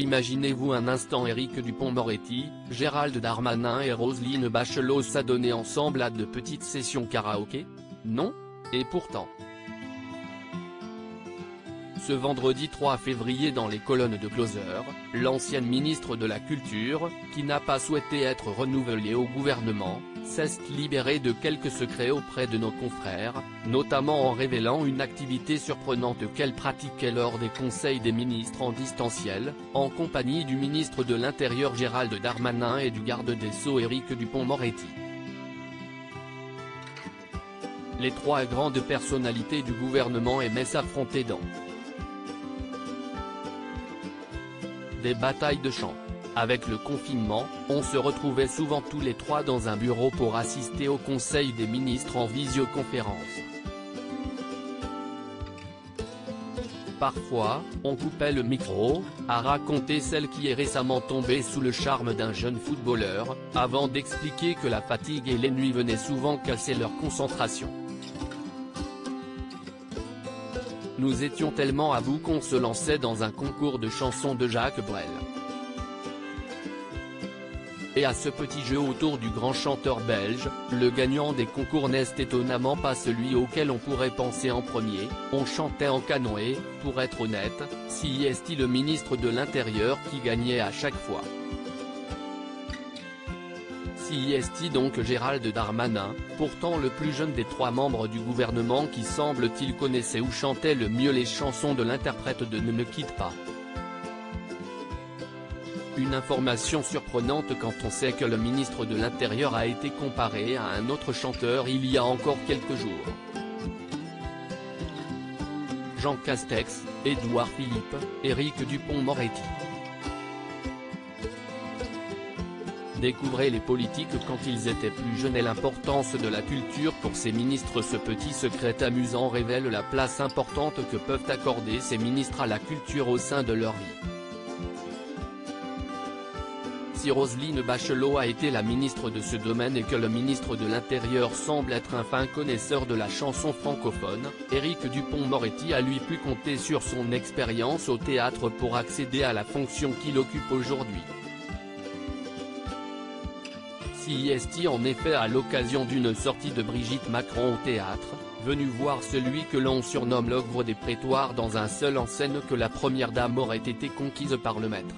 Imaginez-vous un instant Éric Dupond-Moretti, Gérald Darmanin et Roselyne Bachelot s'adonner ensemble à de petites sessions karaoké? Non? Et pourtant. Ce vendredi 3 février dans les colonnes de Closer, l'ancienne ministre de la Culture, qui n'a pas souhaité être renouvelée au gouvernement, s'est libérée de quelques secrets auprès de nos confrères, notamment en révélant une activité surprenante qu'elle pratiquait lors des conseils des ministres en distanciel, en compagnie du ministre de l'Intérieur Gérald Darmanin et du garde des Sceaux Éric Dupond-Moretti. Les trois grandes personnalités du gouvernement aimaient s'affronter dans des batailles de chant. Avec le confinement, on se retrouvait souvent tous les trois dans un bureau pour assister au conseil des ministres en visioconférence. Parfois, on coupait le micro, à raconter celle qui est récemment tombée sous le charme d'un jeune footballeur, avant d'expliquer que la fatigue et les nuits venaient souvent casser leur concentration. Nous étions tellement à bout qu'on se lançait dans un concours de chansons de Jacques Brel. Et à ce petit jeu autour du grand chanteur belge, le gagnant des concours n'est étonnamment pas celui auquel on pourrait penser en premier. On chantait en canoë, pour être honnête, si est-il le ministre de l'Intérieur qui gagnait à chaque fois. Si est-il donc Gérald Darmanin, pourtant le plus jeune des trois membres du gouvernement qui semble-t-il connaissait ou chantait le mieux les chansons de l'interprète de Ne me quitte pas. Une information surprenante quand on sait que le ministre de l'Intérieur a été comparé à un autre chanteur il y a encore quelques jours. Jean Castex, Édouard Philippe, Éric Dupond-Moretti. Découvrez les politiques quand ils étaient plus jeunes et l'importance de la culture pour ces ministres. Ce petit secret amusant révèle la place importante que peuvent accorder ces ministres à la culture au sein de leur vie. Si Roselyne Bachelot a été la ministre de ce domaine et que le ministre de l'Intérieur semble être un fin connaisseur de la chanson francophone, Éric Dupond-Moretti a lui pu compter sur son expérience au théâtre pour accéder à la fonction qu'il occupe aujourd'hui. Si est en effet à l'occasion d'une sortie de Brigitte Macron au théâtre, venu voir celui que l'on surnomme l'ogre des prétoires dans un seul en scène que la première dame aurait été conquise par le maître.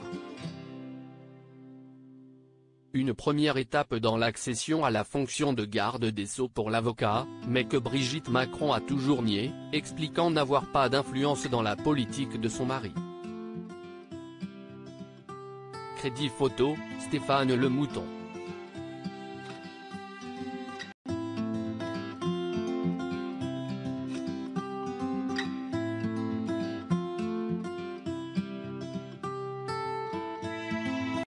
Une première étape dans l'accession à la fonction de garde des Sceaux pour l'avocat, mais que Brigitte Macron a toujours nié, expliquant n'avoir pas d'influence dans la politique de son mari. Crédit photo, Stéphane Le Mouton.